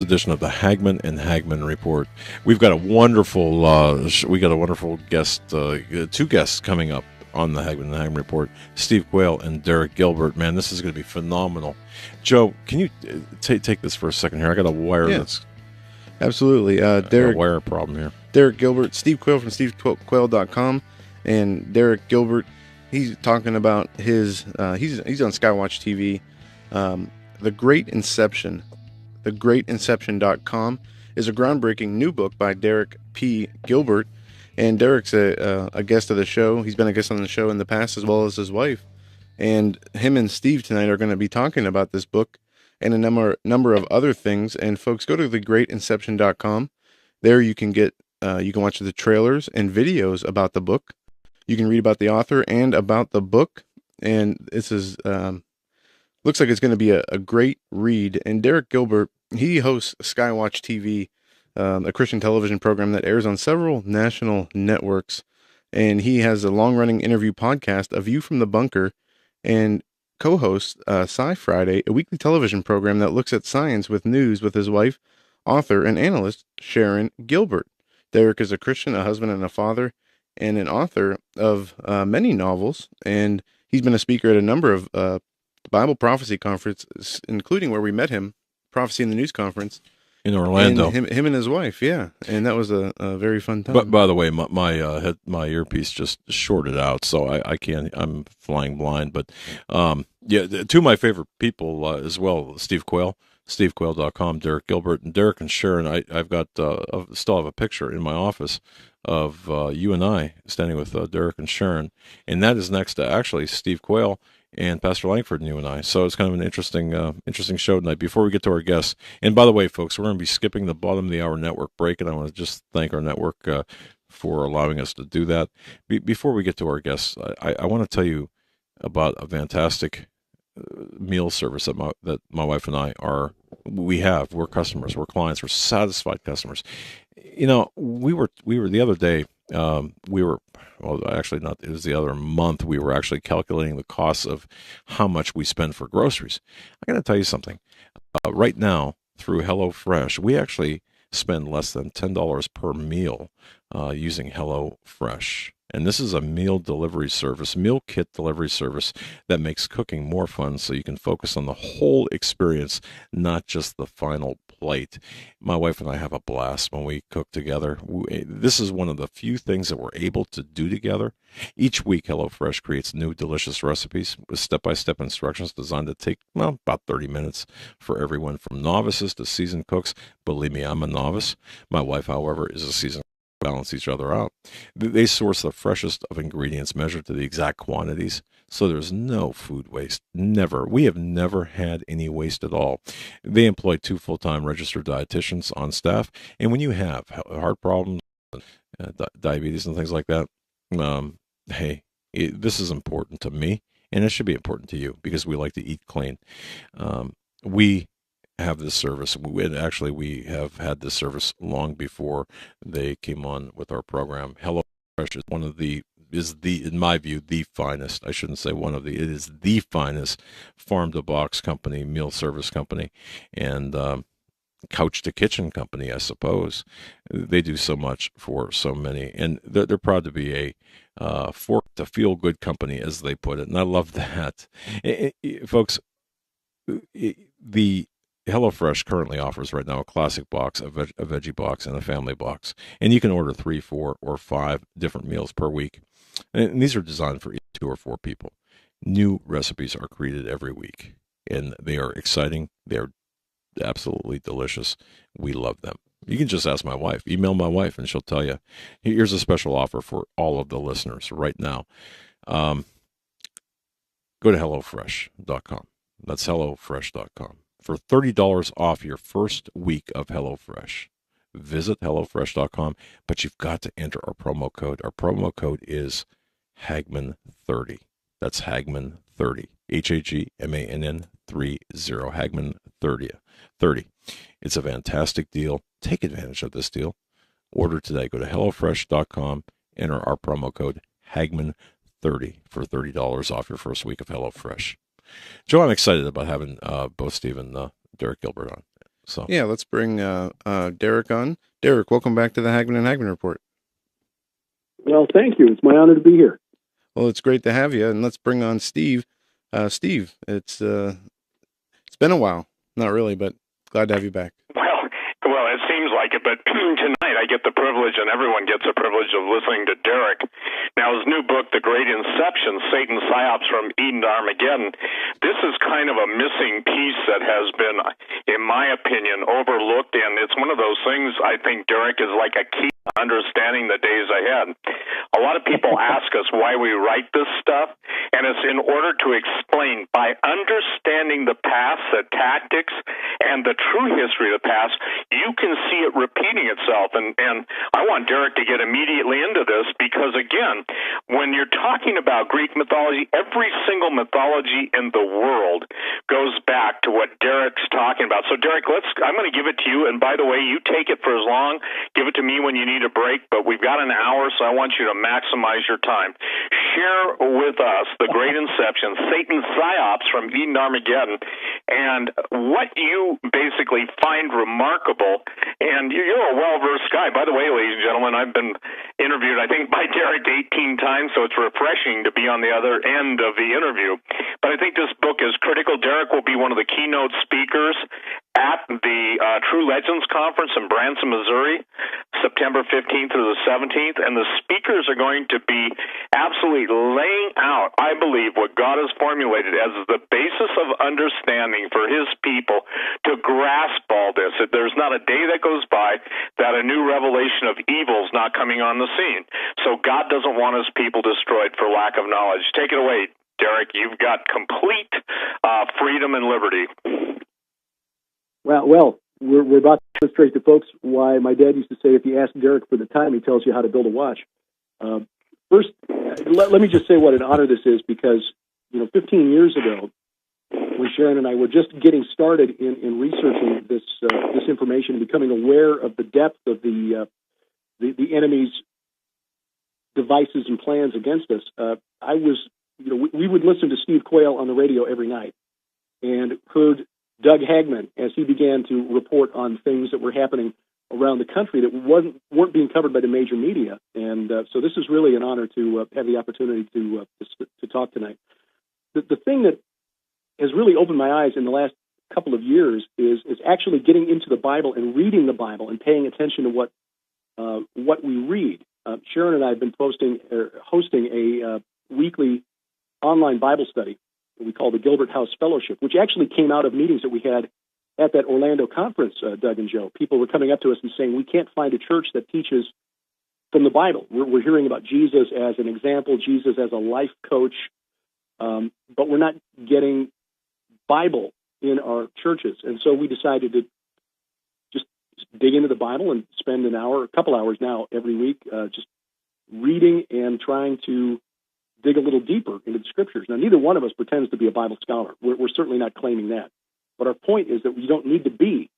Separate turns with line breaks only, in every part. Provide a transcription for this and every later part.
edition of the Hagmann and Hagmann Report. We've got a wonderful guest, two guests coming up on the Hagmann and Hagmann Report. Steve Quayle and Derek Gilbert. Man, this is going to be phenomenal. Joe, can you take this for a second here? I got a wire that's
absolutely. Derek,
a wire problem here.
Derek Gilbert, Steve Quayle from stevequayle.com, and Derek Gilbert. He's talking about his. He's on Skywatch TV. The Great Inception. TheGreatInception.com is a groundbreaking new book by Derek P. Gilbert, and Derek's a guest of the show. He's been a guest on the show in the past, as well as his wife. And him and Steve tonight are going to be talking about this book and a number of other things. And folks, go to TheGreatInception.com. There you can watch the trailers and videos about the book. You can read about the author and about the book. And this is looks like it's going to be a great read. And Derek Gilbert, he hosts Skywatch TV, a Christian television program that airs on several national networks. And he has a long-running interview podcast, A View from the Bunker, and co-hosts Sci Friday, a weekly television program that looks at science with news with his wife, author and analyst Sharon Gilbert. Derek is a Christian, a husband and a father, and an author of many novels. And he's been a speaker at a number of Bible Prophecy Conferences, including where we met him, Prophecy in the News Conference
in Orlando.
And him and his wife, yeah, and that was a very fun time.
But by the way, my earpiece just shorted out, so I can't. I'm flying blind. But two of my favorite people as well: Steve Quayle, stevequayle.com, Derek Gilbert, and Derek and Sharon. I've got still have a picture in my office of you and I standing with Derek and Sharon, and that is next to actually Steve Quayle and Pastor Langford and you and I. So it's kind of an interesting show tonight. Before we get to our guests, and by the way, folks, we're going to be skipping the bottom of the hour network break, and I want to just thank our network for allowing us to do that. Before we get to our guests, I want to tell you about a fantastic meal service that my wife and I we're customers, we're clients, we're satisfied customers. You know, we were the other day, well, actually not, it was the other month, we were actually calculating the costs of how much we spend for groceries. I got to tell you something. Right now, through HelloFresh, we actually spend less than $10 per meal using HelloFresh. And this is a meal delivery service, meal kit delivery service that makes cooking more fun so you can focus on the whole experience, not just the final plate. My wife and I have a blast when we cook together. This is one of the few things that we're able to do together. Each week, HelloFresh creates new delicious recipes with step-by-step instructions designed to take, about 30 minutes for everyone from novices to seasoned cooks. Believe me, I'm a novice. My wife, however, is a seasoned balance each other out. They source the freshest of ingredients measured to the exact quantities, so there's no food waste. Never. We have never had any waste at all. They employ 2 full-time registered dietitians on staff, and when you have heart problems, diabetes and things like that, this is important to me, and it should be important to you because we like to eat clean. We have this service. We have had this service long before they came on with our program. HelloFresh is in my view, the finest. I shouldn't say it is the finest farm to box company, meal service company, and couch to kitchen company, I suppose. They do so much for so many, and they're proud to be a fork to feel good company, as they put it, and I love that. Folks, the HelloFresh currently offers right now a classic box, a veggie box, and a family box. And you can order 3, 4, or 5 different meals per week. And these are designed for 2 or 4 people. New recipes are created every week, and they are exciting. They're absolutely delicious. We love them. You can just ask my wife. Email my wife, and she'll tell you. Here's a special offer for all of the listeners right now. Go to HelloFresh.com. That's HelloFresh.com. For $30 off your first week of HelloFresh. Visit HelloFresh.com, but you've got to enter our promo code. Our promo code is Hagmann30. That's Hagmann30. Hagmann 30. Hagmann30. It's a fantastic deal. Take advantage of this deal. Order today. Go to HelloFresh.com. Enter our promo code Hagmann30 for $30 off your first week of HelloFresh. Joe, I'm excited about having both Steve and Derek Gilbert on. So
Yeah, let's bring Derek on. Derek, welcome back to the Hagmann and Hagmann Report.
Well, thank you. It's my honor to be here.
Well, it's great to have you, and let's bring on Steve. Steve, it's been a while. Not really, but glad to have you back.
Well, it seems like it, but tonight I get the privilege, and everyone gets the privilege of listening to Derek. Now, his new book, The Great Inception, Satan's Psyops from Eden to Armageddon, this is kind of a missing piece that has been, in my opinion, overlooked, and it's one of those things I think, Derek, is like a key to understanding the days ahead. A lot of people ask us why we write this stuff, and it's in order to explain, by understanding the past, the tactics, and the true history of the past, you can see it repeating itself. And I want Derek to get immediately into this because, again, when you're talking about Greek mythology, every single mythology in the world goes back to what Derek's talking about. So, Derek, I'm going to give it to you. And by the way, you take it for as long. Give it to me when you need a break. But we've got an hour, so I want you to maximize your time. Share with us The Great Inception, Satan's Psyops from Eden to Armageddon, and what you basically find remarkable. And you're a well-versed guy. By the way, ladies and gentlemen, I've been interviewed, I think, by Derek 18 times, so it's refreshing to be on the other end of the interview. But I think this book is critical. Derek will be one of the keynote speakers at the True Legends Conference in Branson, Missouri, September 15th through the 17th, and the speakers are going to be absolutely laying out, I believe, what God has formulated as the basis of understanding for his people to grasp all this. There's not a day that goes by that a new revelation of evil is not coming on the scene. So God doesn't want his people destroyed for lack of knowledge. Take it away, Derek. You've got complete freedom and liberty.
Well, we're about to demonstrate to folks why my dad used to say, if you ask Derek for the time, he tells you how to build a watch. First, let me just say what an honor this is, because 15 years ago, when Sharon and I were just getting started in researching this information and becoming aware of the depth of the enemy's devices and plans against us, we would listen to Steve Quayle on the radio every night and heard Doug Hagmann as he began to report on things that were happening around the country that weren't being covered by the major media. And so this is really an honor to have the opportunity to talk tonight. The thing that has really opened my eyes in the last couple of years is actually getting into the Bible and reading the Bible and paying attention to what we read. Sharon and I have been hosting a weekly online Bible study we call the Gilbert House Fellowship, which actually came out of meetings that we had at that Orlando conference, Doug and Joe. People were coming up to us and saying, we can't find a church that teaches from the Bible. We're hearing about Jesus as an example, Jesus as a life coach, but we're not getting Bible in our churches. And so we decided to just dig into the Bible and spend a couple hours now every week, just reading and trying to dig a little deeper into the scriptures. Now, neither one of us pretends to be a Bible scholar. We're certainly not claiming that. But our point is that you don't need to be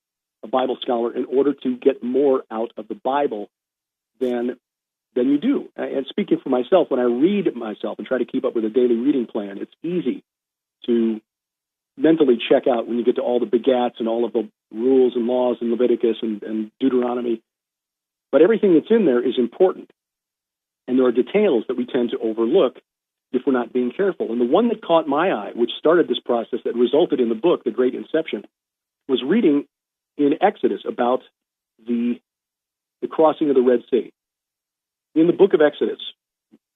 a Bible scholar in order to get more out of the Bible than you do. And speaking for myself, when I read myself and try to keep up with a daily reading plan, it's easy to mentally check out when you get to all the begats and all of the rules and laws in Leviticus and Deuteronomy. But everything that's in there is important. And there are details that we tend to overlook if we're not being careful. And the one that caught my eye, which started this process that resulted in the book, The Great Inception, was reading in Exodus about the crossing of the Red Sea. In the book of Exodus,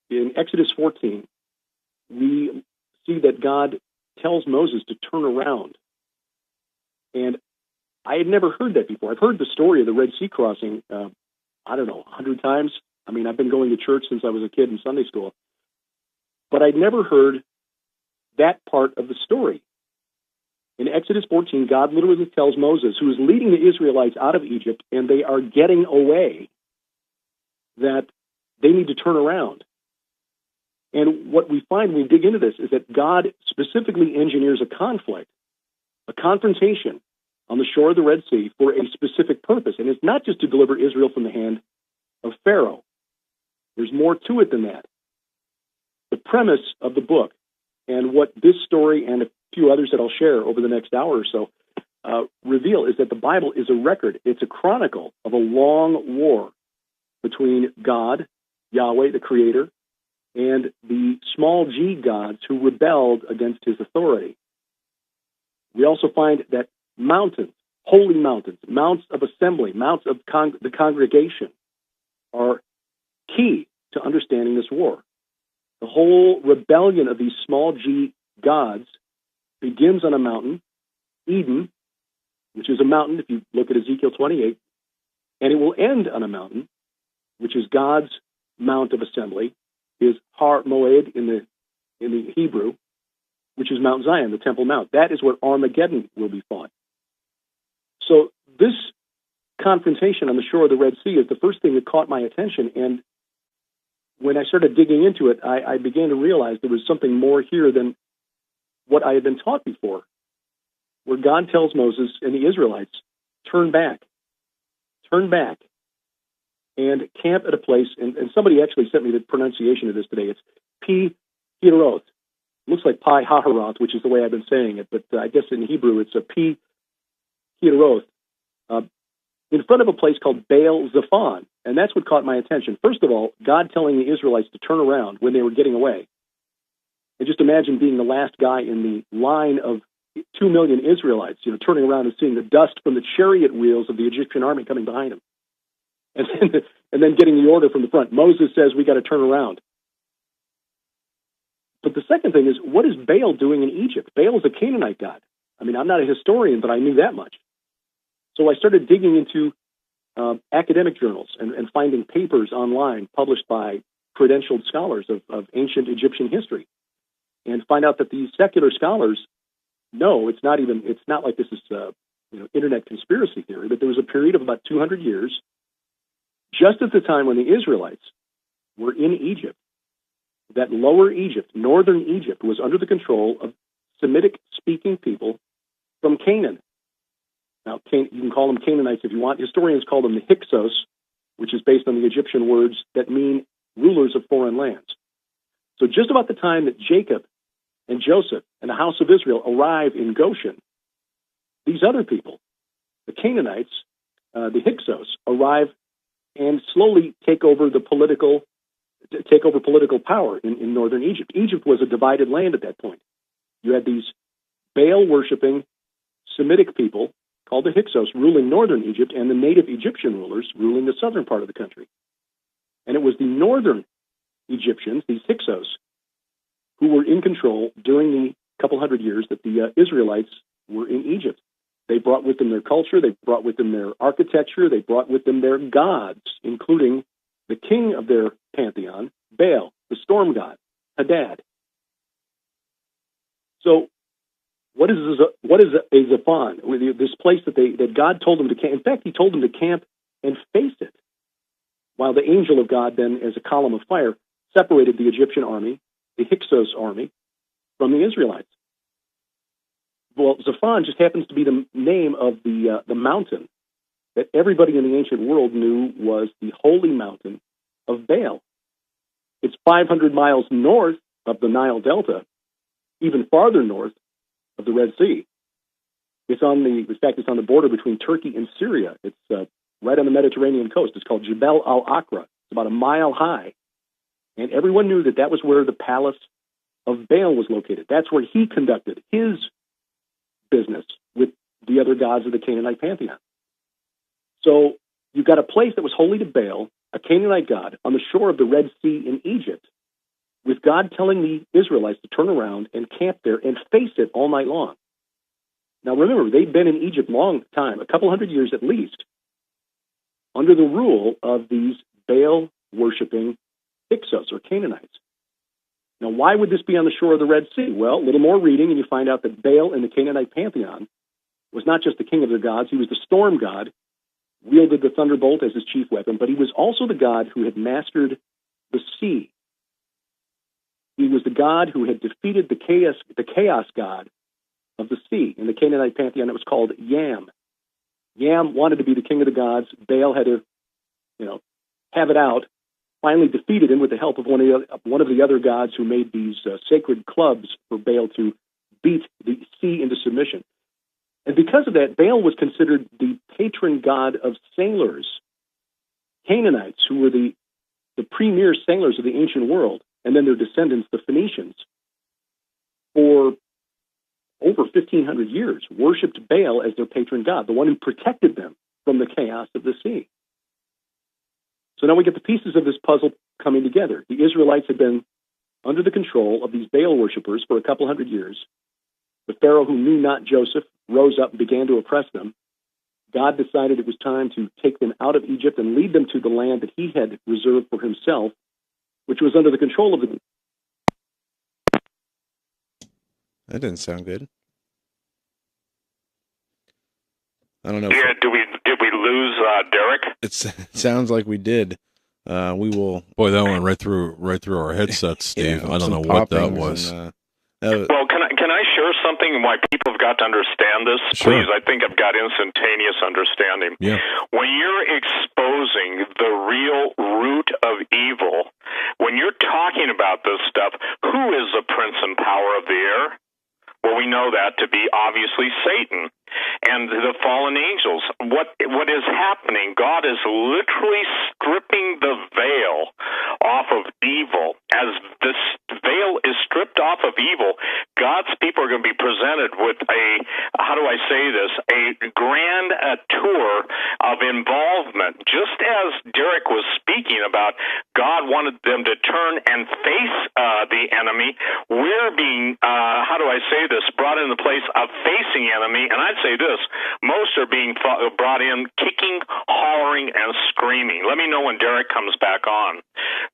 in Exodus 14, we see that God tells Moses to turn around. And I had never heard that before. I've heard the story of the Red Sea crossing, 100 times. I mean, I've been going to church since I was a kid in Sunday school. But I'd never heard that part of the story. In Exodus 14, God literally tells Moses, who is leading the Israelites out of Egypt, and they are getting away, that they need to turn around. And what we find when we dig into this is that God specifically engineers a conflict, a confrontation on the shore of the Red Sea for a specific purpose. And it's not just to deliver Israel from the hand of Pharaoh. There's more to it than that. The premise of the book and what this story and a few others that I'll share over the next hour or so reveal is that the Bible is a record. It's a chronicle of a long war between God, Yahweh, the Creator, and the small g gods who rebelled against his authority. We also find that mountains, holy mountains, mounts of assembly, mounts of the congregation are key to understanding this war. The whole rebellion of these small g gods begins on a mountain, Eden, which is a mountain, if you look at Ezekiel 28, and it will end on a mountain, which is God's mount of assembly, is Har Moed in the Hebrew, which is Mount Zion, the Temple Mount. That is where Armageddon will be fought. So this confrontation on the shore of the Red Sea is the first thing that caught my attention, and when I started digging into it, I began to realize there was something more here than what I had been taught before, where God tells Moses and the Israelites, turn back, and camp at a place, and somebody actually sent me the pronunciation of this today. It's Pi Hiroth. Looks like Pi Haharoth, which is the way I've been saying it, but I guess in Hebrew it's a Pi Hiroth, in front of a place called Baal Zephon, and that's what caught my attention. First of all, God telling the Israelites to turn around when they were getting away. And just imagine being the last guy in the line of 2 million Israelites, turning around and seeing the dust from the chariot wheels of the Egyptian army coming behind them. And then getting the order from the front. Moses says, we got to turn around. But the second thing is, what is Baal doing in Egypt? Baal is a Canaanite god. I mean, I'm not a historian, but I knew that much. So I started digging into academic journals and finding papers online published by credentialed scholars of ancient Egyptian history, and find out that these secular scholars know it's not like this is internet conspiracy theory, but there was a period of about 200 years, just at the time when the Israelites were in Egypt, that lower Egypt, northern Egypt, was under the control of Semitic-speaking people from Canaan. Now, you can call them Canaanites if you want. Historians call them the Hyksos, which is based on the Egyptian words that mean rulers of foreign lands. So just about the time that Jacob and Joseph and the house of Israel arrive in Goshen, these other people, the Canaanites, the Hyksos, arrive and slowly take over political power in northern Egypt. Egypt was a divided land at that point. You had these Baal-worshipping Semitic people called the Hyksos ruling northern Egypt, and the native Egyptian rulers ruling the southern part of the country. And it was the northern Egyptians, these Hyksos, who were in control during the couple hundred years that the Israelites were in Egypt. They brought with them their culture, they brought with them their architecture, they brought with them their gods, including the king of their pantheon, Baal, the storm god, Hadad. So what is a Zephon? This place that God told them to camp. In fact, he told them to camp and face it, while the angel of God then, as a column of fire, separated the Egyptian army, the Hyksos army, from the Israelites. Well, Zephon just happens to be the name of the mountain that everybody in the ancient world knew was the holy mountain of Baal. It's 500 miles north of the Nile Delta, even farther north of the Red Sea. In fact, it's on the border between Turkey and Syria. It's right on the Mediterranean coast. It's called Jebel al-Aqra. It's about a mile high. And everyone knew that was where the palace of Baal was located. That's where he conducted his business with the other gods of the Canaanite pantheon. So you've got a place that was holy to Baal, a Canaanite god, on the shore of the Red Sea in Egypt, with God telling the Israelites to turn around and camp there and face it all night long. Now remember, they'd been in Egypt a long time, a couple hundred years at least, under the rule of these Baal-worshipping Hyksos or Canaanites. Now, why would this be on the shore of the Red Sea? Well, a little more reading, and you find out that Baal in the Canaanite pantheon was not just the king of their gods, he was the storm god, wielded the thunderbolt as his chief weapon, but he was also the god who had mastered the sea. He was the god who had defeated the chaos god of the sea. In the Canaanite pantheon, it was called Yam. Yam wanted to be the king of the gods. Baal had to, have it out. Finally defeated him with the help of one of the other gods who made these sacred clubs for Baal to beat the sea into submission. And because of that, Baal was considered the patron god of sailors, Canaanites, who were the premier sailors of the ancient world, and then their descendants, the Phoenicians, for over 1,500 years, worshipped Baal as their patron god, the one who protected them from the chaos of the sea. So now we get the pieces of this puzzle coming together. The Israelites had been under the control of these Baal worshippers for a couple hundred years. The Pharaoh, who knew not Joseph, rose up and began to oppress them. God decided it was time to take them out of Egypt and lead them to the land that he had reserved for himself, which was under the control of the...
That didn't sound good. I don't know.
Yeah, did we lose Derek?
It sounds like we did. We will.
Boy, that went right through our headsets, Steve.
Yeah,
I don't know what that was.
Well, can I share something and why people have got to understand this?
Sure.
Please, I think I've got instantaneous understanding.
Yeah.
When you're exposing the real root of evil, when you're talking about this stuff, who is the prince and power of the air? Well, we know that to be obviously Satan and the fallen angels. What is happening? God is literally stripping the veil off of evil. As this veil is stripped off of evil, God's people are going to be presented with a grand tour of involvement. Just as Derek was speaking about, God wanted them to turn and face the enemy. We're being, brought in the place of facing enemy, and I'd say this, most are being brought in kicking, hollering, and screaming. Let me know when Derek comes back on.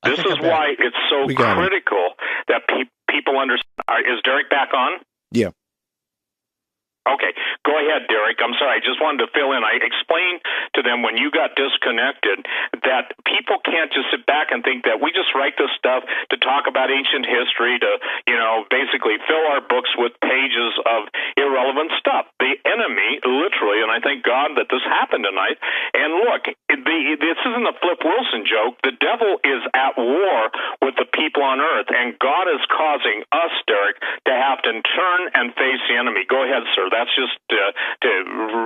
This is why it's so critical that people understand. Is Derek back on?
Yeah.
Okay, go ahead, Derek. I'm sorry, I just wanted to fill in. I explained to them when you got disconnected that people can't just sit back and think that we just write this stuff to talk about ancient history, to, basically fill our books with pages of irrelevant stuff. The enemy, literally, and I thank God that this happened tonight, and look, this isn't a Flip Wilson joke. The devil is at war with the people on earth, and God is causing us, Derek, to have to turn and face the enemy. Go ahead, sir. That's just to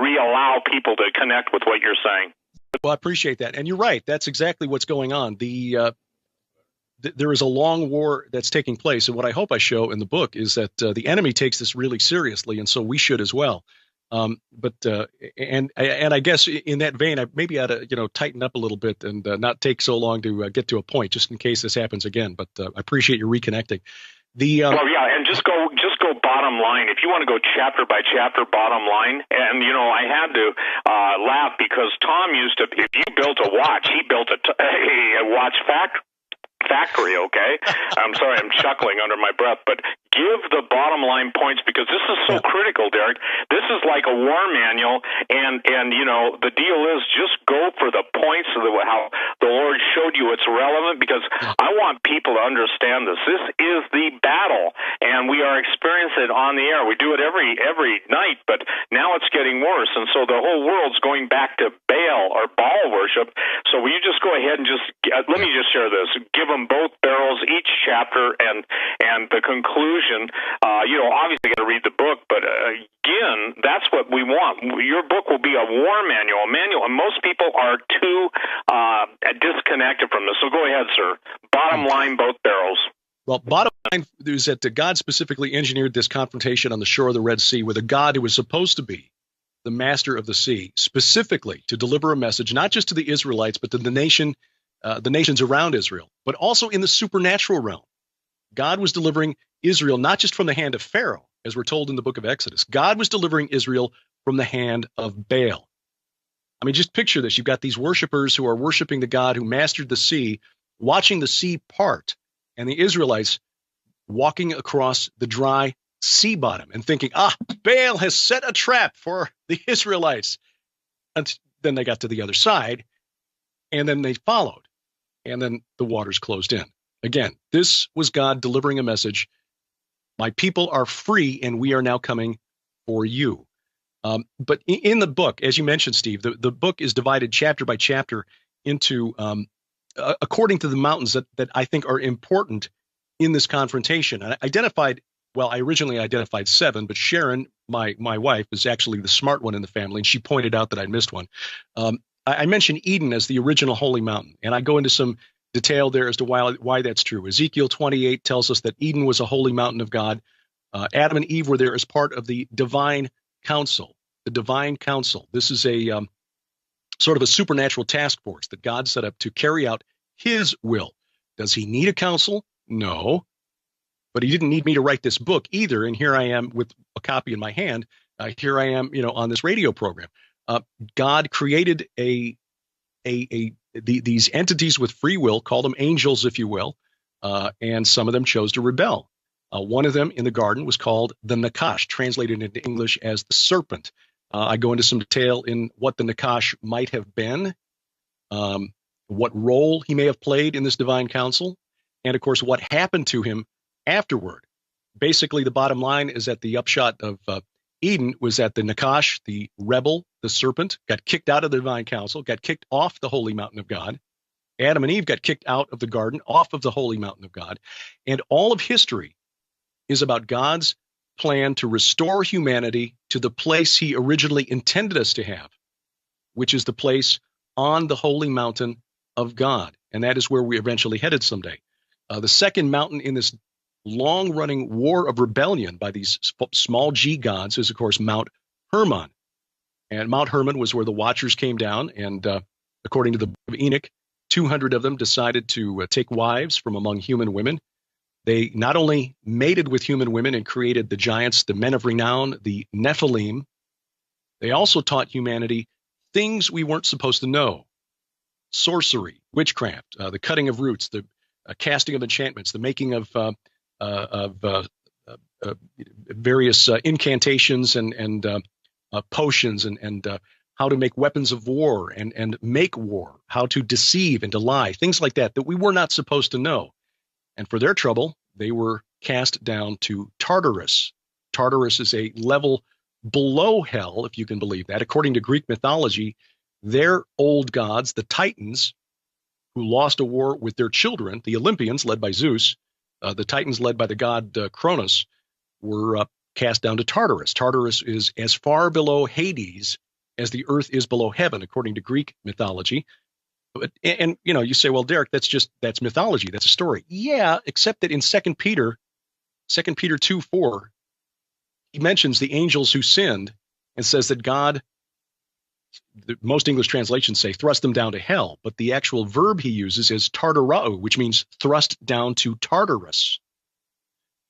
re-allow people to connect with what you're saying.
Well, I appreciate that. And you're right. That's exactly what's going on. There is a long war that's taking place. And what I hope I show in the book is that the enemy takes this really seriously, and so we should as well. But I guess in that vein, I maybe ought to tighten up a little bit and not take so long to get to a point, just in case this happens again. But I appreciate you reconnecting.
And just go bottom line. If you want to go chapter by chapter, bottom line. And I had to laugh because Tom used to. If you built a watch, he built a watch factory. Okay, I'm sorry, I'm chuckling under my breath, but give the bottom line points because this is so critical, Derek. This is like a war manual, and the deal is just go for the points of how the Lord showed you it's relevant, because I want people to understand this. This is the battle, and we are experiencing it on the air. We do it every night, but now it's getting worse, and so the whole world's going back to Baal or Baal worship. So will you just go ahead and let me just share this. Give them both barrels, each chapter, and the conclusion. Obviously got to read the book, but again, that's what we want. Your book will be a war manual, and most people are too disconnected from this. So go ahead, sir. Bottom line, both barrels.
Well, bottom line is that God specifically engineered this confrontation on the shore of the Red Sea with a God who was supposed to be the master of the sea, specifically to deliver a message, not just to the Israelites, but to the nations around Israel, but also in the supernatural realm. God was delivering Israel not just from the hand of Pharaoh, as we're told in the book of Exodus. God was delivering Israel from the hand of Baal. I mean, just picture this. You've got these worshipers who are worshiping the God who mastered the sea, watching the sea part, and the Israelites walking across the dry sea bottom and thinking, Baal has set a trap for the Israelites. And then they got to the other side, and then they followed, and then the waters closed in. Again, this was God delivering a message. My people are free, and we are now coming for you. But in the book, as you mentioned, Steve, the book is divided chapter by chapter into, according to the mountains that I think are important in this confrontation. I identified well, I originally identified 7, but Sharon, my wife, was actually the smart one in the family, and she pointed out that I missed one. I mentioned Eden as the original holy mountain, and I go into some detail there as to why that's true. Ezekiel 28 tells us that Eden was a holy mountain of God. Adam and Eve were there as part of the divine council. The divine council. This is a sort of a supernatural task force that God set up to carry out his will. Does he need a council? No. But he didn't need me to write this book either. And here I am with a copy in my hand. Here I am, on this radio program. God created these entities with free will, call them angels, if you will, and some of them chose to rebel. One of them in the garden was called the Nakash, translated into English as the serpent. I go into some detail in what the Nakash might have been, what role he may have played in this divine council, and of course, what happened to him afterward. Basically, the bottom line is that the upshot of Eden was that the Nakash, the rebel, the serpent, got kicked out of the divine council, got kicked off the holy mountain of God. Adam and Eve got kicked out of the garden, off of the holy mountain of God. And all of history is about God's plan to restore humanity to the place he originally intended us to have, which is the place on the holy mountain of God. And that is where we eventually headed someday. The second mountain in this long-running war of rebellion by these small g gods is, of course, Mount Hermon. And Mount Hermon was where the Watchers came down, and according to the Book of Enoch, 200 of them decided to take wives from among human women. They not only mated with human women and created the giants, the men of renown, the Nephilim, they also taught humanity things we weren't supposed to know. Sorcery, witchcraft, the cutting of roots, the casting of enchantments, the making of various incantations and potions and how to make weapons of war and make war, how to deceive and to lie, things like that we were not supposed to know. And for their trouble, they were cast down to Tartarus. Tartarus is a level below hell, if you can believe that. According to Greek mythology, their old gods, the Titans, who lost a war with their children, the Olympians, led by Zeus, the Titans, led by the god Cronus, were cast down to Tartarus. Tartarus is as far below Hades as the earth is below heaven, according to Greek mythology. And you say, well, Derek, that's mythology. That's a story. Yeah, except that in 2 Peter 2:4, he mentions the angels who sinned and says that God, most English translations say, thrust them down to hell. But the actual verb he uses is tartarao, which means thrust down to Tartarus.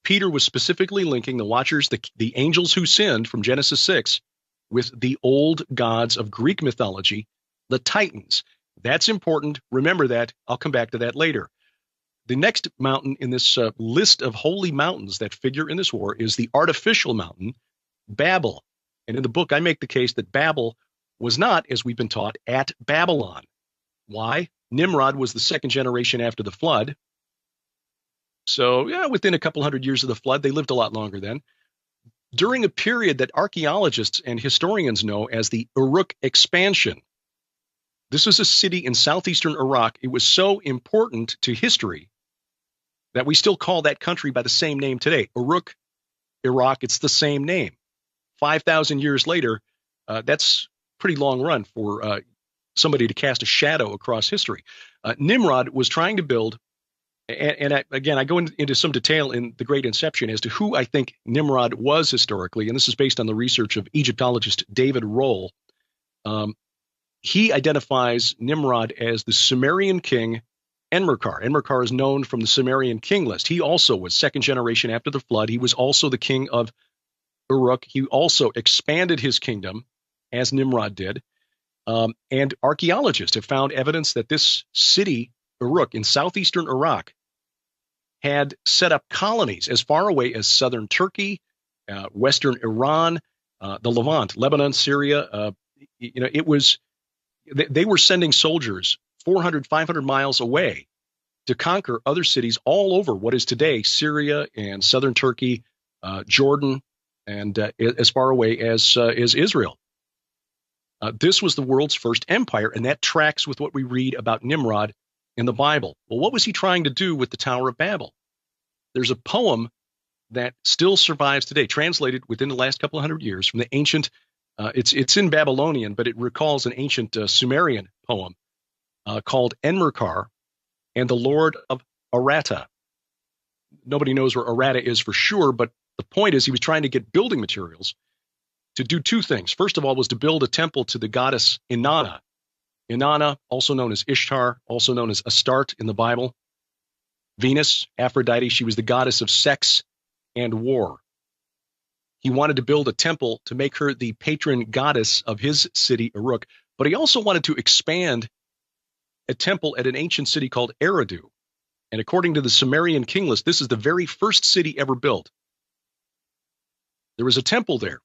Peter was specifically linking the Watchers, the angels who sinned from Genesis 6, with the old gods of Greek mythology, the Titans. That's important. Remember that. I'll come back to that later. The next mountain in this list of holy mountains that figure in this war is the artificial mountain, Babel. And in the book, I make the case that Babel was not, as we've been taught, at Babylon. Why? Nimrod was the second generation after the flood. So, yeah, within a couple hundred years of the flood, they lived a lot longer then. During a period that archaeologists and historians know as the Uruk expansion. This was a city in southeastern Iraq. It was so important to history that we still call that country by the same name today. Uruk, Iraq, it's the same name. 5,000 years later, that's pretty long run for somebody to cast a shadow across history. Nimrod was trying to build, and I go into some detail in The Great Inception as to who I think Nimrod was historically, and this is based on the research of Egyptologist David Roll. He identifies Nimrod as the Sumerian king Enmerkar. Enmerkar is known from the Sumerian king list. He also was second generation after the flood. He was also the king of Uruk. He also expanded his kingdom as Nimrod did. And archaeologists have found evidence that this city, Uruk, in southeastern Iraq, had set up colonies as far away as southern Turkey, western Iran, the Levant, Lebanon, Syria. They were sending soldiers 400, 500 miles away to conquer other cities all over what is today Syria and southern Turkey, Jordan, and as far away as Israel. This was the world's first empire, and that tracks with what we read about Nimrod in the Bible. Well, what was he trying to do with the Tower of Babel? There's a poem that still survives today, translated within the last couple of hundred years from the ancient, it's in Babylonian, but it recalls an ancient Sumerian poem called Enmerkar and the Lord of Aratta. Nobody knows where Aratta is for sure, but the point is he was trying to get building materials to do two things. First of all was to build a temple to the goddess Inanna. Inanna, also known as Ishtar, also known as Astarte in the Bible. Venus, Aphrodite, she was the goddess of sex and war. He wanted to build a temple to make her the patron goddess of his city, Uruk, but he also wanted to expand a temple at an ancient city called Eridu. And according to the Sumerian king list, this is the very first city ever built. There was a temple there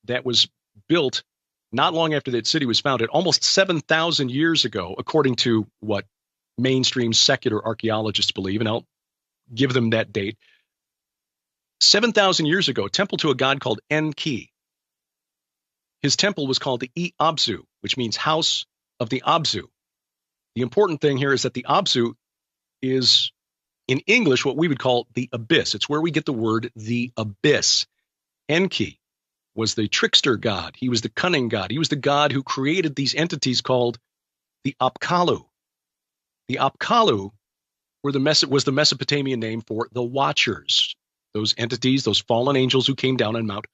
that was built not long after that city was founded, almost 7,000 years ago, according to what mainstream secular archaeologists believe, and I'll give them that date. 7,000 years ago, a temple to a god called Enki. His temple was called the Abzu, which means house of the Abzu. The important thing here is that the Abzu is, in English, what we would call the abyss. It's where we get the word the abyss. Enki was the trickster god. He was the cunning god. He was the god who created these entities called the Apkallu. The Apkallu was the Mesopotamian name for the Watchers, those entities, those fallen angels who came down on Mount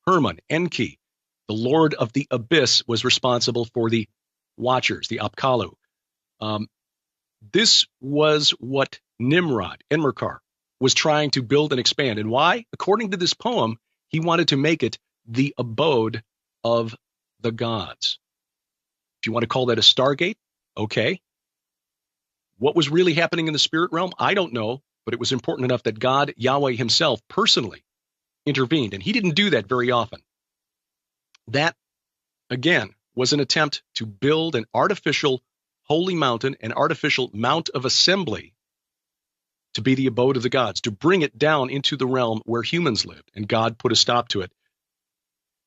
Hermon. Enki, the Lord of the Abyss, was responsible for the Watchers, the Apkallu. This was what Nimrod, Enmerkar, was trying to build and expand. And why? According to this poem, he wanted to make it the abode of the gods. If you want to call that a Stargate, okay. What was really happening in the spirit realm? I don't know, but it was important enough that God, Yahweh himself, personally intervened, and he didn't do that very often. That, again, was an attempt to build an artificial holy mountain, an artificial mount of assembly to be the abode of the gods, to bring it down into the realm where humans lived, and God put a stop to it.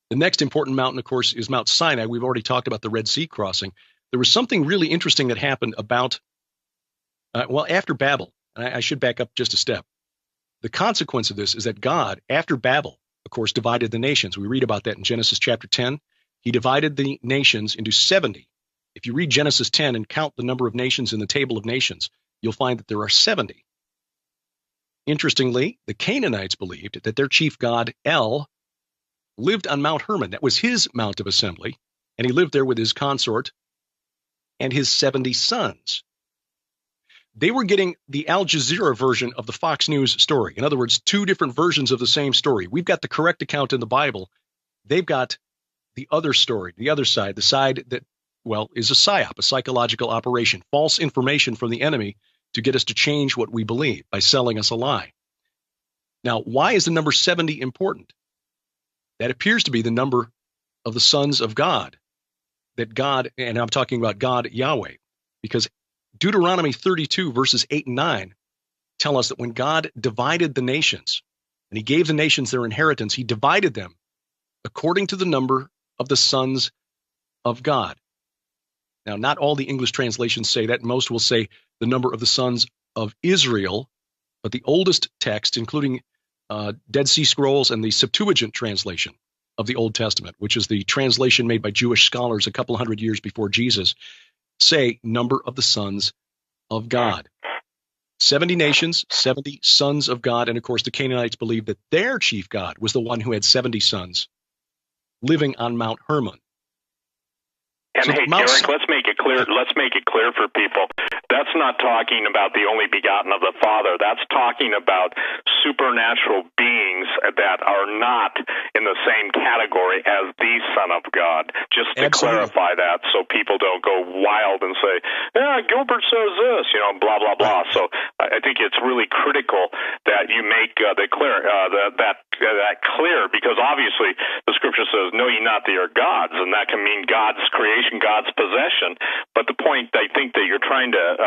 The next important mountain, of course, is Mount Sinai. We've already talked about the Red Sea crossing. There was something really interesting that happened about, after Babel, and I should back up just a step. The consequence of this is that God, after Babel, of course, divided the nations. We read about that in Genesis chapter 10. He divided the nations into 70. If you read Genesis 10 and count the number of nations in the table of nations, you'll find that there are 70. Interestingly, the Canaanites believed that their chief god, El, lived on Mount Hermon. That was his mount of assembly, and he lived there with his consort and his 70 sons. They were getting the Al Jazeera version of the Fox News story. In other words, two different versions of the same story. We've got the correct account in the Bible. They've got the other story, the other side, the side that, is a psyop, a psychological operation, false information from the enemy to get us to change what we believe by selling us a lie. Now, why is the number 70 important? That appears to be the number of the sons of God, that God, and I'm talking about God, Yahweh, because Deuteronomy 32, verses 8 and 9, tell us that when God divided the nations, and he gave the nations their inheritance, he divided them according to the number of the sons of God. Now, not all the English translations say that. Most will say the number of the sons of Israel, but the oldest text, including Dead Sea Scrolls and the Septuagint translation of the Old Testament, which is the translation made by Jewish scholars a couple hundred years before Jesus, say number of the sons of God. 70 nations, 70 sons of God, and of course the Canaanites believed that their chief god was the one who had 70 sons living on Mount Hermon.
And so hey, Derek, let's make it clear. Let's make it clear for people. That's not talking about the only begotten of the Father. That's talking about supernatural beings that are not in the same category as the Son of God. Just to clarify that, so people don't go wild and say, "Yeah, Gilbert says this," blah blah blah. So I think it's really critical that you make that clear, because obviously the Scripture says, "Know ye not that ye are gods," and that can mean God's creation, God's possession. But the point I think that you're trying to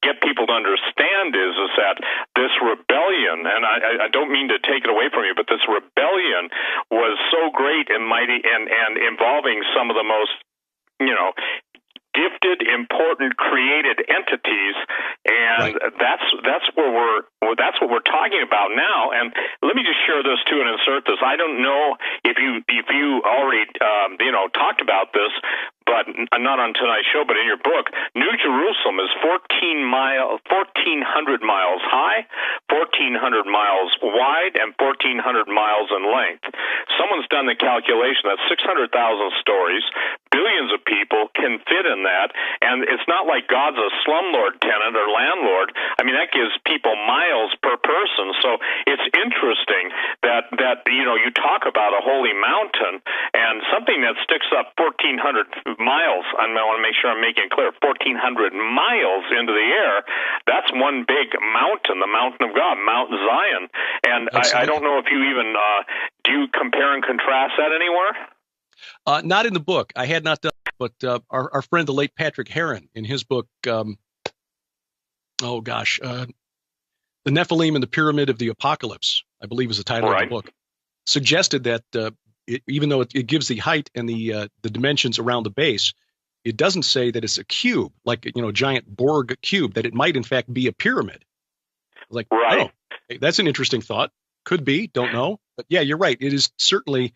get people to understand is that this rebellion, and I don't mean to take it away from you, but this rebellion was so great and mighty and involving some of the most, gifted, important, created entities, and that's what we're talking about now. And let me just share this too and insert this. I don't know if you already talked about this, but not on tonight's show, but in your book, New Jerusalem is 1,400 miles high, 1,400 miles wide, and 1,400 miles in length. Someone's done the calculation. That's 600,000 stories. Billions of people can fit in that, and it's not like God's a slumlord tenant or landlord. I mean, that gives people miles per person. So it's interesting that you talk about a holy mountain and something that sticks up 1,400 miles. I want to make sure I'm making it clear. 1,400 miles into the air. That's one big mountain, the mountain of God, Mount Zion. And I don't know if you even do you compare and contrast that anywhere?
Not in the book. I had not done it, but our friend, the late Patrick Heron, in his book, The Nephilim and the Pyramid of the Apocalypse, I believe is the title of the book, suggested that even though it gives the height and the dimensions around the base, it doesn't say that it's a cube, like a giant Borg cube, that it might in fact be a pyramid. Like, oh, that's an interesting thought. Could be, don't know. But yeah, you're right. It is certainly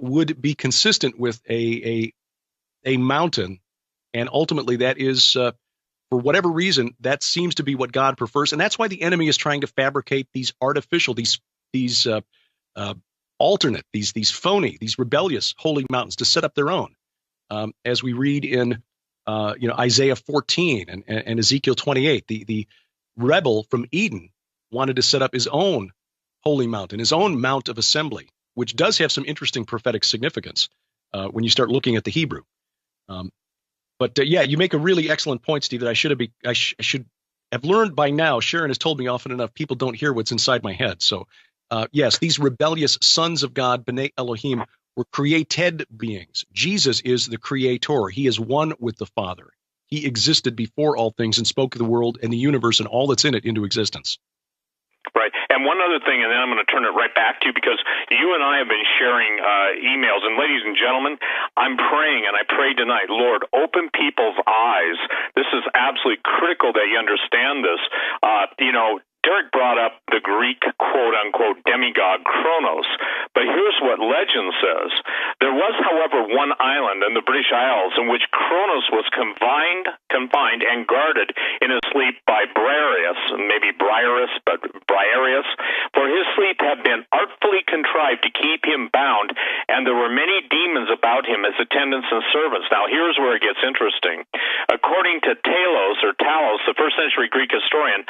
would be consistent with a mountain, and ultimately that is for whatever reason that seems to be what God prefers, and that's why the enemy is trying to fabricate these artificial, these alternate, these phony, these rebellious holy mountains to set up their own, as we read in Isaiah 14 and Ezekiel 28. The rebel from Eden wanted to set up his own holy mountain, his own mount of assembly, which does have some interesting prophetic significance when you start looking at the Hebrew. But you make a really excellent point, Steve, that I should have learned by now. Sharon has told me often enough, people don't hear what's inside my head. So yes, these rebellious sons of God, B'nai Elohim, were created beings. Jesus is the creator. He is one with the Father. He existed before all things and spoke the world and the universe and all that's in it into existence.
Right. And one other thing, and then I'm going to turn it right back to you, because you and I have been sharing emails. And ladies and gentlemen, I'm praying, and I pray tonight, Lord, open people's eyes. This is absolutely critical that you understand this. Derek brought up the Greek quote-unquote demigod Kronos, but here's what legend says. There was, however, one island in the British Isles in which Kronos was confined and guarded in his sleep by Briareus, maybe Briareus, but Briareus, for his sleep had been artfully contrived to keep him bound, and there were many demons about him as attendants and servants. Now, here's where it gets interesting. According to Talos, the first century Greek historian,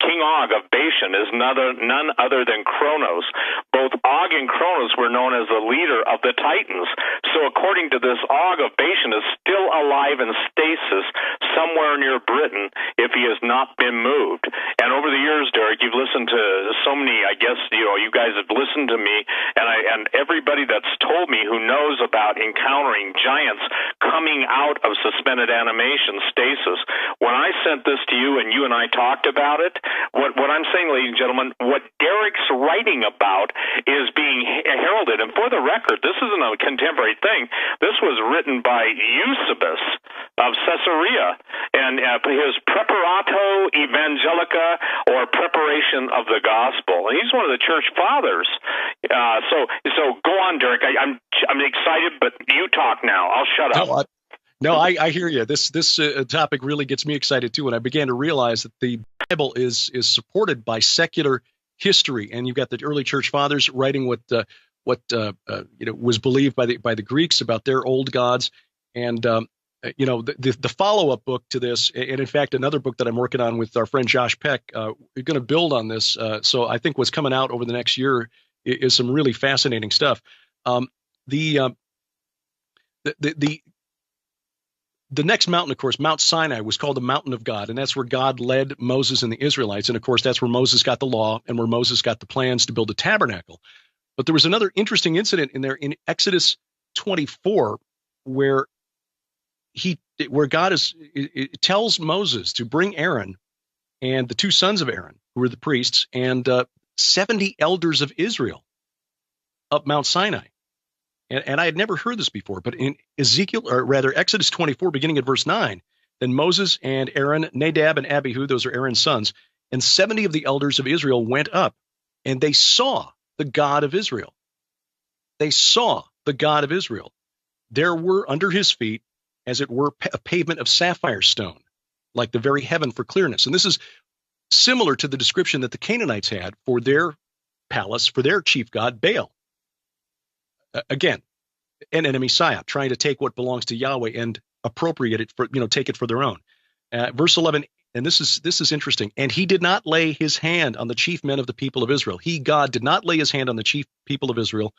King Og of Bashan is none other than Kronos. Both Og and Kronos were known as the leader of the Titans. So according to this, Og of Bashan is still alive in stasis somewhere near Britain if he has not been moved. And over the years, Derek, you've listened to so many, I guess, you guys have listened to me, and everybody that's told me who knows about encountering giants coming out of suspended animation stasis. When I sent this to you and you and I talked about it, what I'm saying, ladies and gentlemen, what Derek's writing about is being heralded. And for the record, this isn't a contemporary thing. This was written by Eusebius of Caesarea, and his Preparato Evangelica, or Preparation of the Gospel. And he's one of the church fathers. So go on, Derek. I'm excited, but you talk now. I'll shut up.
No, I hear you. This topic really gets me excited too, and I began to realize that the Bible is supported by secular history, and you've got the early church fathers writing what was believed by the Greeks about their old gods, and the follow-up book to this, and in fact another book that I'm working on with our friend Josh Peck, we're going to build on this. So I think what's coming out over the next year is some really fascinating stuff. The next mountain, of course, Mount Sinai, was called the Mountain of God, and that's where God led Moses and the Israelites. And, of course, that's where Moses got the law and where Moses got the plans to build a tabernacle. But there was another interesting incident in there in Exodus 24 where God tells Moses to bring Aaron and the two sons of Aaron, who were the priests, and 70 elders of Israel up Mount Sinai. And I had never heard this before, but in Exodus 24, beginning at verse 9, then Moses and Aaron, Nadab and Abihu, those are Aaron's sons, and 70 of the elders of Israel went up, and they saw the God of Israel. They saw the God of Israel. There were under his feet, as it were, a pavement of sapphire stone, like the very heaven for clearness. And this is similar to the description that the Canaanites had for their palace, for their chief god, Baal. Again, an enemy psyop, trying to take what belongs to Yahweh and appropriate it for, take it for their own. Verse 11, and this is interesting. And he did not lay his hand on the chief men of the people of Israel. He, God, did not lay his hand on the chief people of Israel,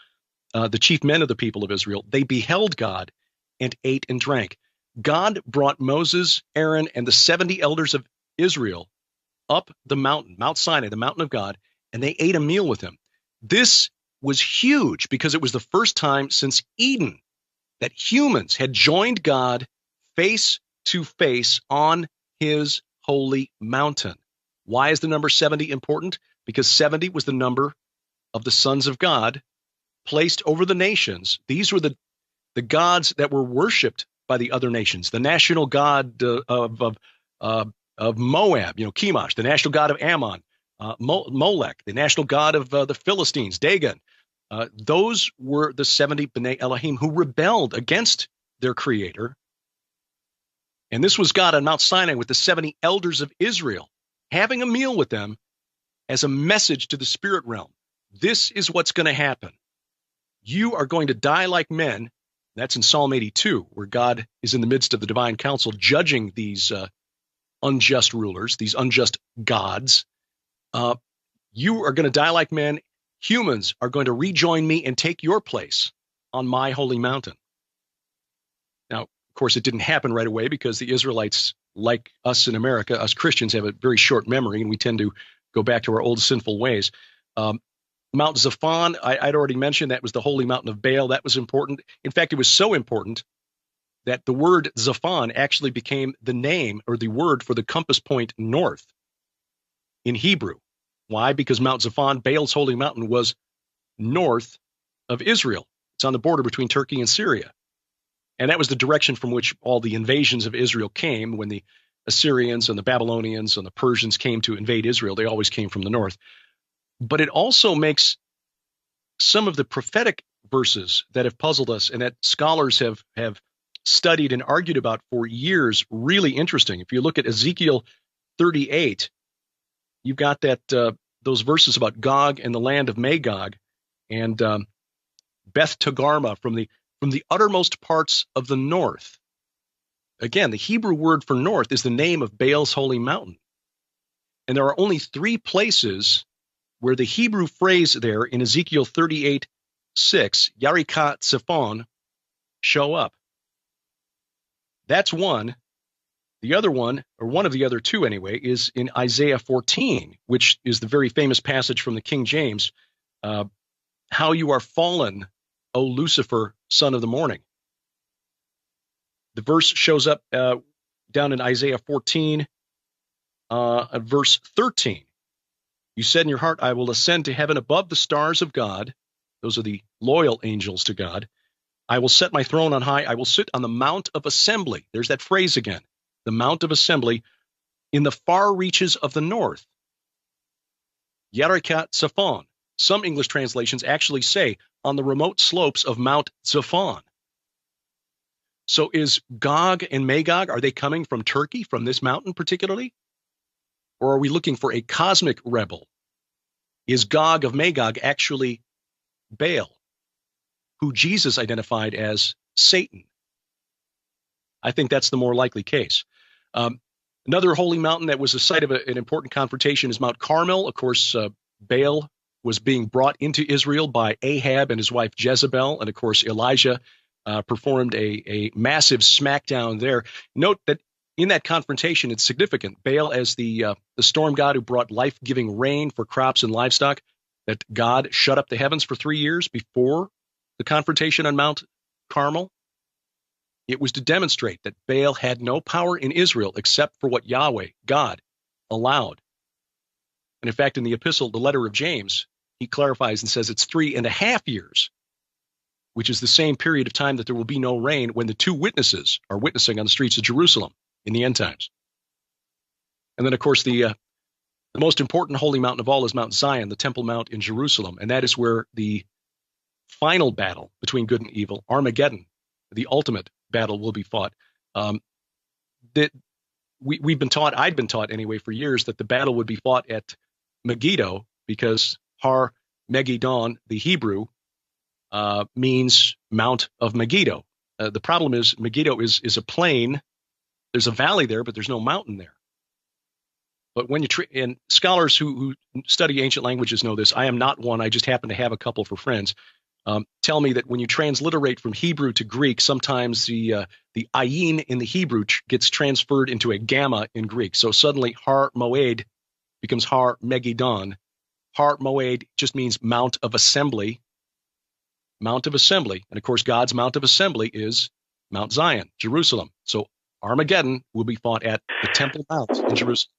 the chief men of the people of Israel. They beheld God and ate and drank. God brought Moses, Aaron, and the 70 elders of Israel up the mountain, Mount Sinai, the mountain of God, and they ate a meal with him. This was huge because it was the first time since Eden that humans had joined God face to face on his holy mountain. Why is the number 70 important? Because 70 was the number of the sons of God placed over the nations. These were the gods that were worshipped by the other nations. The national god of Moab, Chemosh, the national god of Ammon, Molech, the national god of the Philistines, Dagon. Those were the 70 B'nai Elohim who rebelled against their creator. And this was God on Mount Sinai with the 70 elders of Israel, having a meal with them as a message to the spirit realm. This is what's going to happen. You are going to die like men. That's in Psalm 82, where God is in the midst of the divine council judging these unjust rulers, these unjust gods. You are going to die like men. Humans are going to rejoin me and take your place on my holy mountain. Now, of course, it didn't happen right away because the Israelites, like us in America, us Christians, have a very short memory, and we tend to go back to our old sinful ways. Mount Zaphon, I'd already mentioned, that was the holy mountain of Baal. That was important. In fact, it was so important that the word Zaphon actually became the name or the word for the compass point north in Hebrew. Why? Because Mount Zaphon, Baal's holy mountain, was north of Israel. It's on the border between Turkey and Syria. And that was the direction from which all the invasions of Israel came when the Assyrians and the Babylonians and the Persians came to invade Israel. They always came from the north. But it also makes some of the prophetic verses that have puzzled us and that scholars have studied and argued about for years really interesting. If you look at Ezekiel 38, you've got that those verses about Gog and the land of Magog and Beth Togarmah from the uttermost parts of the north. Again, the Hebrew word for north is the name of Baal's holy mountain. And there are only 3 places where the Hebrew phrase there in Ezekiel 38:6, Yarikat Zephon, show up. That's one. The other one, or one of the other 2 anyway, is in Isaiah 14, which is the very famous passage from the King James, how you are fallen, O Lucifer, son of the morning. The verse shows up down in Isaiah 14, verse 13. You said in your heart, I will ascend to heaven above the stars of God. Those are the loyal angels to God. I will set my throne on high. I will sit on the mount of assembly. There's that phrase again. The mount of assembly in the far reaches of the north. Yarikat Zephon. Some English translations actually say on the remote slopes of Mount Zephon. So is Gog and Magog, are they coming from Turkey, from this mountain particularly? Or are we looking for a cosmic rebel? Is Gog of Magog actually Baal, who Jesus identified as Satan? I think that's the more likely case. Another holy mountain that was the site of an important confrontation is Mount Carmel. Of course, Baal was being brought into Israel by Ahab and his wife Jezebel. And of course, Elijah performed a massive smackdown there. Note that in that confrontation, it's significant. Baal as the storm god who brought life-giving rain for crops and livestock, that God shut up the heavens for 3 years before the confrontation on Mount Carmel. It was to demonstrate that Baal had no power in Israel except for what Yahweh, God, allowed. And in fact, in the epistle, the letter of James, he clarifies and says it's 3.5 years which is the same period of time that there will be no rain when the two witnesses are witnessing on the streets of Jerusalem in the end times. And then, of course, the most important holy mountain of all is Mount Zion, the Temple Mount in Jerusalem. And that is where the final battle between good and evil, Armageddon, the ultimate battle, will be fought. We've been taught, I'd been taught anyway for years, that the battle would be fought at Megiddo because Har Megiddon, the Hebrew, means Mount of Megiddo. The problem is Megiddo is a plain. There's a valley there, but there's no mountain there. But when and scholars who study ancient languages know this. I am not one. I just happen to have a couple for friends. Tell me that when you transliterate from Hebrew to Greek, sometimes the ayin in the Hebrew gets transferred into a gamma in Greek. So suddenly Har Moed becomes Har Megiddon. Har Moed just means Mount of Assembly. Mount of Assembly. And of course, God's Mount of Assembly is Mount Zion, Jerusalem. So Armageddon will be fought at the Temple Mount in Jerusalem.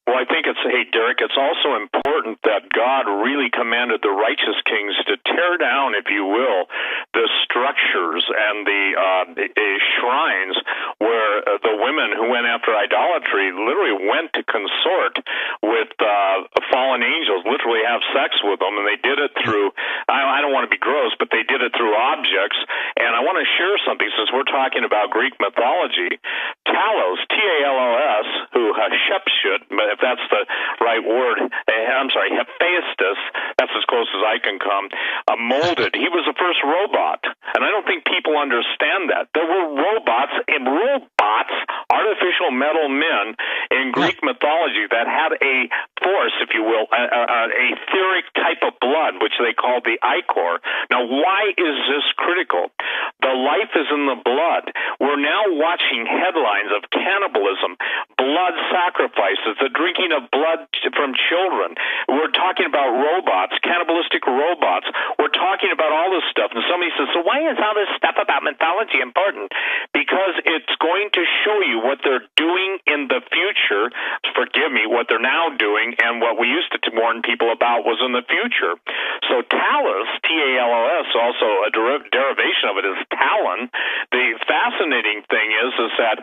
Well, I think hey, Derek, it's also important that God really commanded the righteous kings to tear down, if you will, the structures and the shrines where the women who went after idolatry literally went to consort with fallen angels, literally have sex with them, and they did it through, I don't want to be gross, but they did it through objects. And I want to share something, since we're talking about Greek mythology. Talos, T-A-L-O-S, who Hatshepsut, if that's the right word, I'm sorry, Hephaestus, that's as close as I can come, molded. He was the first robot, and I don't think people understand that. There were robots, artificial metal men in Greek mythology that had a force, if you will, a etheric type of blood, which they called the ichor. Now, why is this critical? The life is in the blood. We're now watching headlines of cannibalism, blood sacrifices, the drinking of blood from children. We're talking about robots, cannibalistic robots. We're talking about all this stuff. And somebody says, so why is all this stuff about mythology important? Because it's going to show you what they're doing in the future. Forgive me, what they're now doing, and what we used to warn people about was in the future. So Talos, T-A-L-O-S, also a derivation of it is Talon. The fascinating thing is that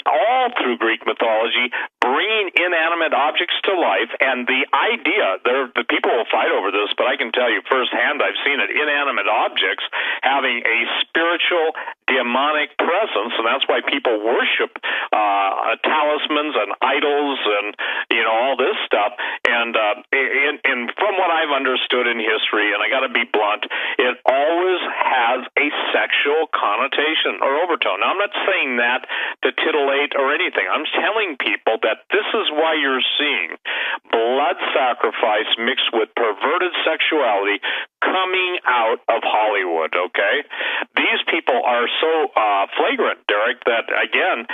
all through Greek mythology, bringing inanimate objects to life, and the idea, the people will fight over this, but I can tell you firsthand, I've seen it, inanimate objects having a spiritual, demonic presence, and that's why people worship talismans and idols and, all this stuff. And from what I've understood in history, and I got to be blunt, it always has a sexual connotation or overtone. Now, I'm not saying that to titillate or anything. I'm telling people that this is why you're seeing blood sacrifice mixed with perverted sexuality coming out of Hollywood, okay? These people are so flagrant, Derek, that, again,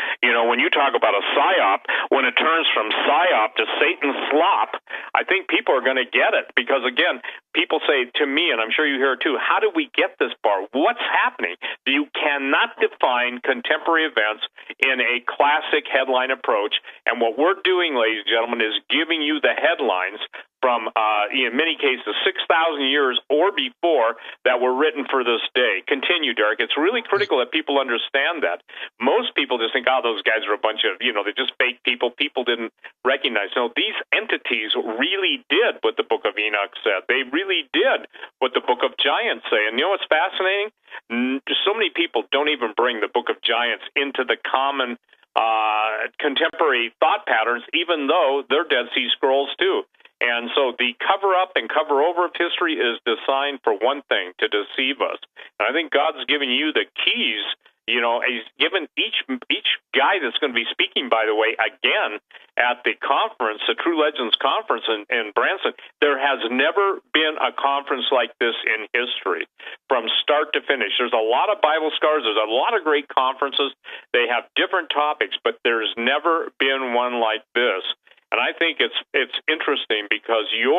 when you talk about a psyop, when it turns from psyop to Satan's slop, I think people are going to get it. Because, again, people say to me, and I'm sure you hear it too, how did we get this far? What's happening? You cannot define contemporary events in a classic headline approach. And what we're doing, ladies and gentlemen, is giving you the headlines from, in many cases, 6,000 years or before that were written for this day. Continue, Derek. It's really critical that people understand that. Most people just think, those guys are a bunch of, they're just fake people. People didn't recognize. No, these entities really did what the Book of Enoch said. They really did what the Book of Giants say. And you know what's fascinating? So many people don't even bring the Book of Giants into the common contemporary thought patterns, even though they're Dead Sea Scrolls too. And so the cover-up and cover-over of history is designed for one thing, to deceive us. And I think God's given you the keys. He's given each guy that's going to be speaking, by the way, again, at the conference, the True Legends Conference in Branson. There has never been a conference like this in history, from start to finish. There's a lot of Bible scholars. There's a lot of great conferences. They have different topics, but there's never been one like this. And I think it's interesting because you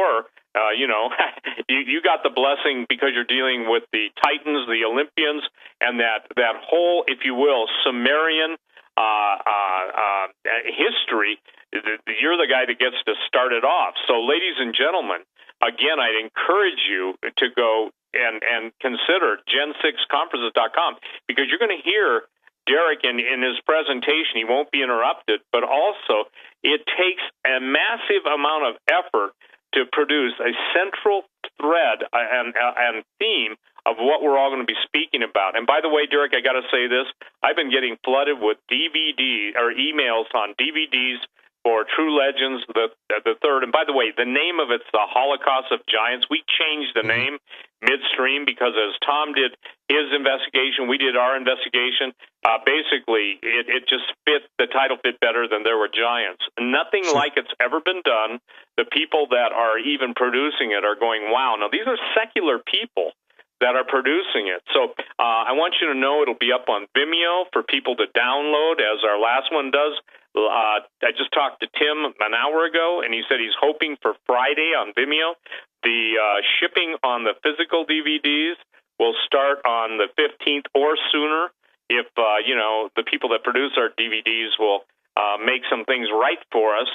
got the blessing because you're dealing with the Titans, the Olympians, and that whole, if you will, Sumerian history. You're the guy that gets to start it off. So, ladies and gentlemen, again, I'd encourage you to go and consider gen6conferences.com, because you're going to hear Derek in his presentation. He won't be interrupted, but also it takes a massive amount of effort to produce a central thread and theme of what we're all going to be speaking about. And by the way, Derek, I got to say this. I've been getting flooded with DVD or emails on DVDs for True Legends, the third. And by the way, the name of it's the Holocaust of Giants. We changed the name midstream because as Tom did his investigation, we did our investigation. Basically, it just fit, the title fit better than There Were Giants. Nothing like it's ever been done. The people that are even producing it are going, wow. Now, these are secular people that are producing it. So I want you to know it'll be up on Vimeo for people to download, as our last one does. I just talked to Tim an hour ago, and he said he's hoping for Friday on Vimeo. The shipping on the physical DVDs will start on the 15th or sooner if, the people that produce our DVDs will make some things right for us.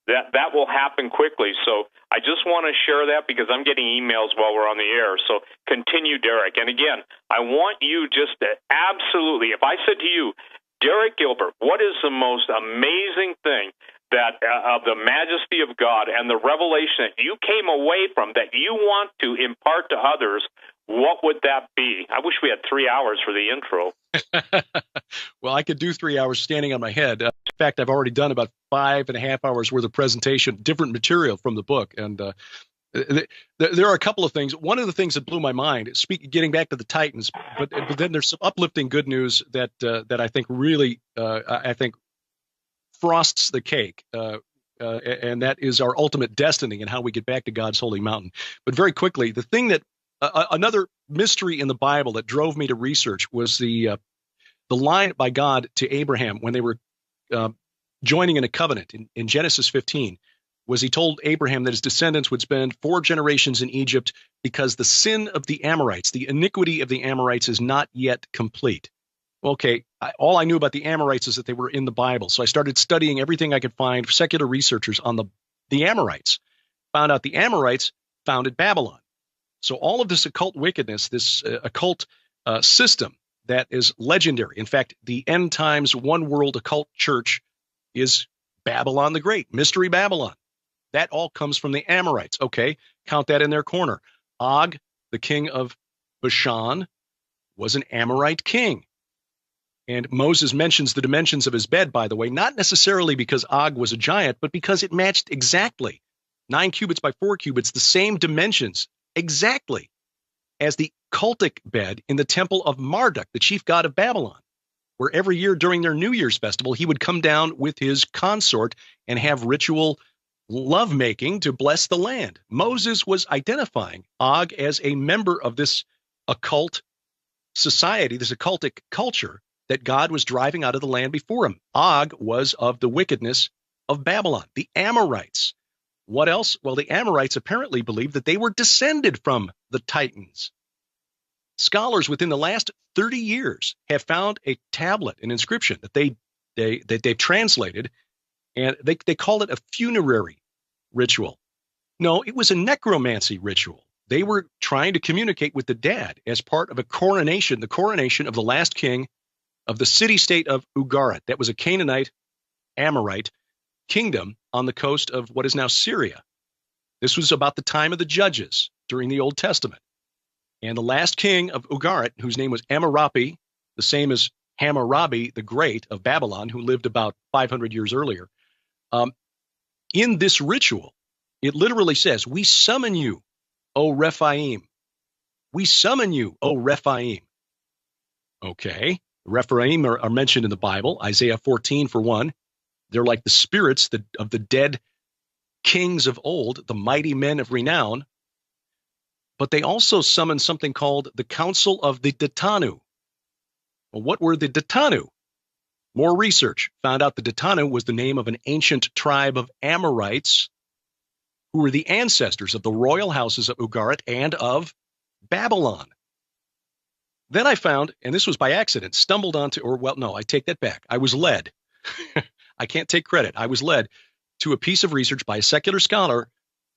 That will happen quickly. So I just want to share that because I'm getting emails while we're on the air. So continue, Derek. And again, I want you just to absolutely, if I said to you, Derek Gilbert, what is the most amazing thing that of the majesty of God and the revelation that you came away from that you want to impart to others, what would that be? I wish we had 3 hours for the intro.
Well, I could do 3 hours standing on my head. In fact, I've already done about 5.5 hours worth of presentation, different material from the book. And there are a couple of things. One of the things that blew my mind, getting back to the Titans, but then there's some uplifting good news that I think really, I think frosts the cake. And that is our ultimate destiny and how we get back to God's holy mountain. But very quickly, the thing that another mystery in the Bible that drove me to research was the line by God to Abraham when they were joining in a covenant in Genesis 15, was he told Abraham that his descendants would spend 4 generations in Egypt because the sin of the Amorites, the iniquity of the Amorites, is not yet complete. Okay, all I knew about the Amorites is that they were in the Bible, so I started studying everything I could find, secular researchers on the Amorites. Found out the Amorites founded Babylon. So all of this occult wickedness, this occult system that is legendary. In fact, the end times one world occult church is Babylon the Great, Mystery Babylon. That all comes from the Amorites. Okay, count that in their corner. Og, the king of Bashan, was an Amorite king. And Moses mentions the dimensions of his bed, by the way, not necessarily because Og was a giant, but because it matched exactly 9 cubits by 4 cubits, the same dimensions exactly as the cultic bed in the temple of Marduk, the chief god of Babylon, where every year during their New Year's festival, he would come down with his consort and have ritual lovemaking to bless the land. Moses was identifying Og as a member of this occult society, this occultic culture that God was driving out of the land before him. Og was of the wickedness of Babylon, the Amorites. What else? Well, the Amorites apparently believed that they were descended from the Titans. Scholars within the last 30 years have found a tablet, an inscription that they've translated, and they called it a funerary ritual. No, it was a necromancy ritual. They were trying to communicate with the dead as part of a coronation, the coronation of the last king of the city-state of Ugarit. That was a Canaanite, Amorite kingdom on the coast of what is now Syria. This was about the time of the judges during the Old Testament. And the last king of Ugarit, whose name was Amurabi, the same as Hammurabi the Great of Babylon, who lived about 500 years earlier, in this ritual, it literally says, "We summon you, O Rephaim. We summon you, O Rephaim." Okay, Rephaim are mentioned in the Bible, Isaiah 14 for one. They're like the spirits of the dead kings of old, the mighty men of renown. But they also summon something called the Council of the Datanu. Well, what were the Datanu? More research found out the Datanu was the name of an ancient tribe of Amorites who were the ancestors of the royal houses of Ugarit and of Babylon. Then I found, and this was by accident, stumbled onto, I take that back. I was led. I can't take credit. I was led to a piece of research by a secular scholar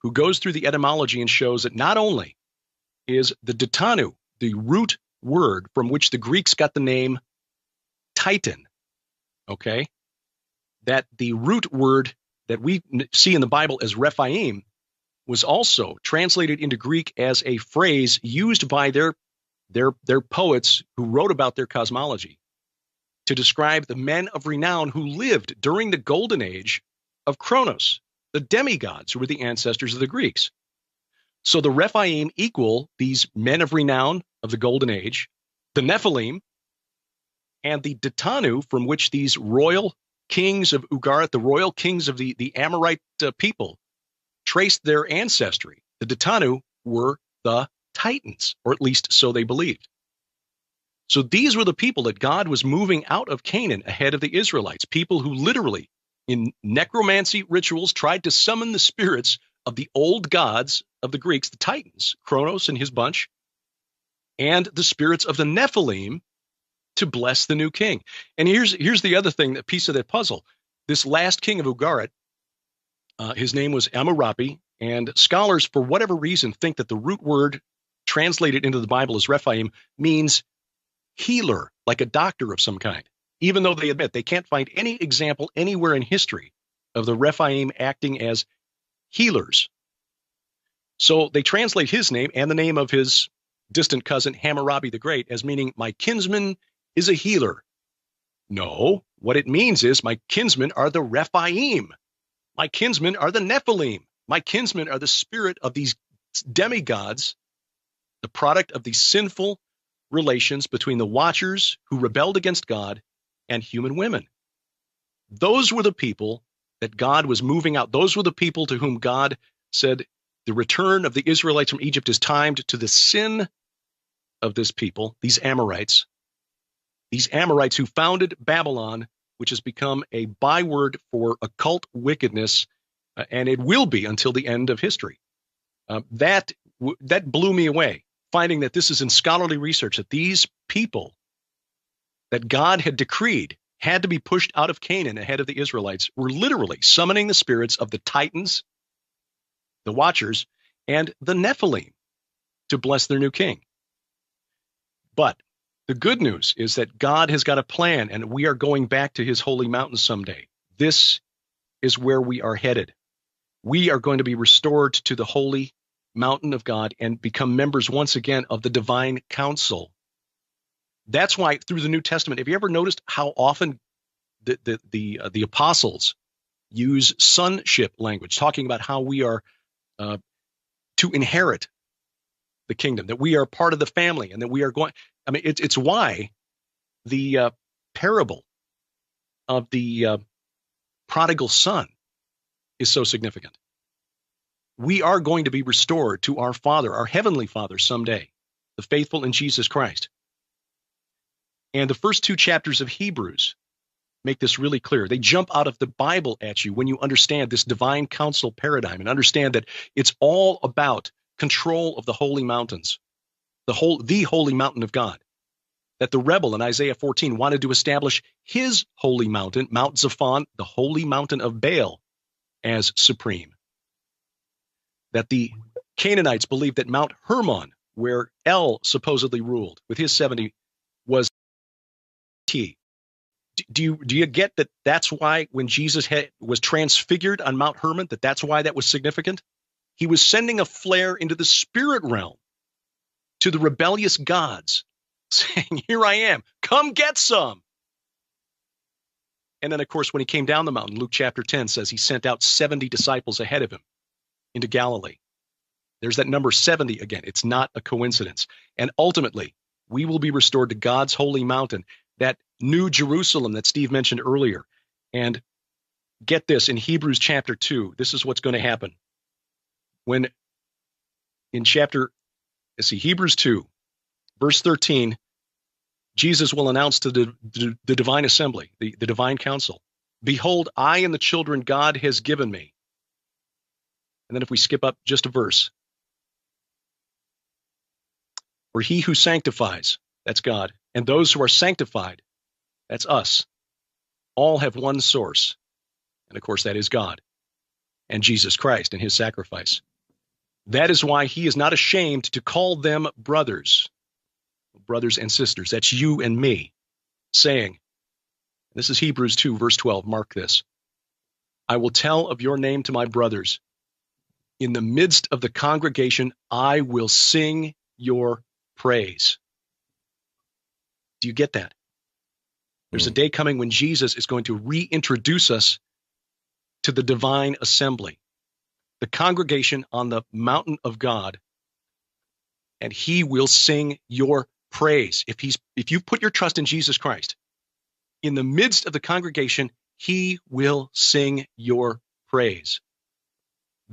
who goes through the etymology and shows that not only is the ditanu, the root word from which the Greeks got the name Titan. Okay? That the root word that we see in the Bible as Rephaim was also translated into Greek as a phrase used by their poets who wrote about their cosmology to describe the men of renown who lived during the golden age of Kronos, the demigods who were the ancestors of the Greeks. So the Rephaim equal these men of renown of the golden age, the Nephilim, and the Ditanu, from which these royal kings of Ugarit, the royal kings of the Amorite people, traced their ancestry. The Ditanu were the Titans, or at least so they believed. So these were the people that God was moving out of Canaan ahead of the Israelites, people who literally, in necromancy rituals, tried to summon the spirits of the old gods of the Greeks, the Titans, Kronos and his bunch, and the spirits of the Nephilim to bless the new king. And here's the other thing, the piece of that puzzle. This last king of Ugarit, his name was Amurabi, and scholars, for whatever reason, think that the root word translated into the Bible as Rephaim means healer, like a doctor of some kind, even though they admit they can't find any example anywhere in history of the Rephaim acting as healers. So they translate his name and the name of his distant cousin, Hammurabi the Great, as meaning my kinsman is a healer. No, what it means is my kinsmen are the Rephaim. My kinsmen are the Nephilim. My kinsmen are the spirit of these demigods, the product of these sinful relations between the Watchers who rebelled against God and human women. Those were the people that God was moving out. Those were the people to whom God said the return of the Israelites from Egypt is timed to the sin of this people, these Amorites who founded Babylon, which has become a byword for occult wickedness, and it will be until the end of history. That blew me away, finding that this is in scholarly research, that these people that God had decreed had to be pushed out of Canaan ahead of the Israelites were literally summoning the spirits of the Titans, the Watchers, and the Nephilim to bless their new king. But the good news is that God has got a plan, and we are going back to his holy mountain someday. This is where we are headed. We are going to be restored to the holy mountain of God and become members once again of the divine council. That's why through the New Testament, have you ever noticed how often the apostles use sonship language, talking about how we are to inherit the kingdom, that we are part of the family, and that we are going. I mean, it's why the parable of the prodigal son is so significant. We are going to be restored to our Father, our heavenly Father someday, the faithful in Jesus Christ. And the first two chapters of Hebrews make this really clear. They jump out of the Bible at you when you understand this divine council paradigm and understand that it's all about control of the holy mountains, the holy mountain of God. That the rebel in Isaiah 14 wanted to establish his holy mountain, Mount Zaphon, the holy mountain of Baal, as supreme. That the Canaanites believed that Mount Hermon, where El supposedly ruled with his 70, was T. Do you get that? That's why when Jesus was transfigured on Mount Hermon, that's why that was significant. He was sending a flare into the spirit realm to the rebellious gods, saying, "Here I am, come get some." And then, of course, when he came down the mountain, Luke chapter 10 says he sent out 70 disciples ahead of him into Galilee. There's that number 70 again. It's not a coincidence. And ultimately, we will be restored to God's holy mountain, that new Jerusalem that Steve mentioned earlier. And get this, in Hebrews chapter 2, this is what's going to happen. When in Hebrews 2, verse 13, Jesus will announce to the divine assembly, the divine council, "Behold, I and the children God has given me." And then if we skip up just a verse, "For he who sanctifies," that's God, "and those who are sanctified," that's us, all have one source. And of course, that is God and Jesus Christ and his sacrifice. That is why he is not ashamed to call them brothers and sisters. That's you and me, saying, this is Hebrews 2, verse 12. Mark this. I will tell of your name to my brothers. In the midst of the congregation, I will sing your praise. Do you get that? There's a day coming when Jesus is going to reintroduce us to the divine assembly, the congregation on the mountain of God, and he will sing your praise. If you put your trust in Jesus Christ, in the midst of the congregation, he will sing your praise.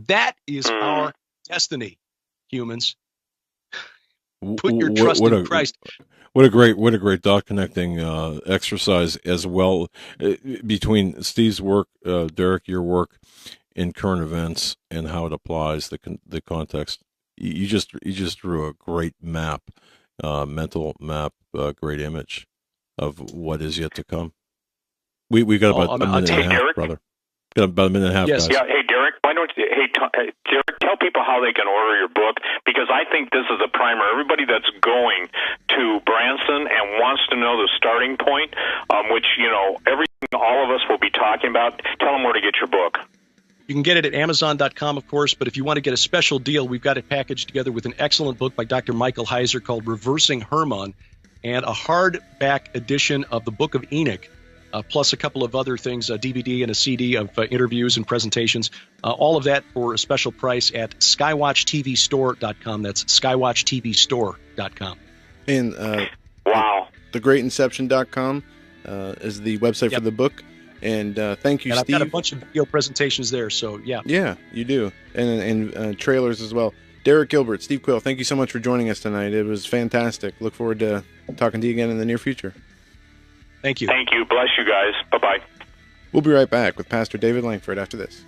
That is our destiny, humans. Put your trust in Christ.
What a great dot connecting exercise as well between Steve's work, Derek, your work in current events and how it applies the context. You just drew a great map, mental map, great image of what is yet to come. We got about a minute and a half,
Derek?
brother. Got about a minute and a half,
Yes.
guys.
Yeah, hey, Derek, why don't you, Derek, tell people how they can order your book, because I think this is a primer. Everybody that's going to Branson and wants to know the starting point, which, everything all of us will be talking about, tell them where to get your book.
You can get it at Amazon.com, of course, but if you want to get a special deal, we've got it packaged together with an excellent book by Dr. Michael Heiser called Reversing Hagmann, and a hardback edition of the Book of Enoch, plus a couple of other things, a DVD and a CD of interviews and presentations. All of that for a special price at skywatchtvstore.com. That's skywatchtvstore.com.
And
Wow.
thegreatinception.com is the website for the book. And thank you,
and
Steve.
I've got a bunch of video presentations there, so yeah.
Yeah, you do. And trailers as well. Derek Gilbert, Steve Quayle, thank you so much for joining us tonight. It was fantastic. Look forward to talking to you again in the near future.
Thank you.
Thank you. Bless you guys. Bye-bye.
We'll be right back with Pastor David Langford after this.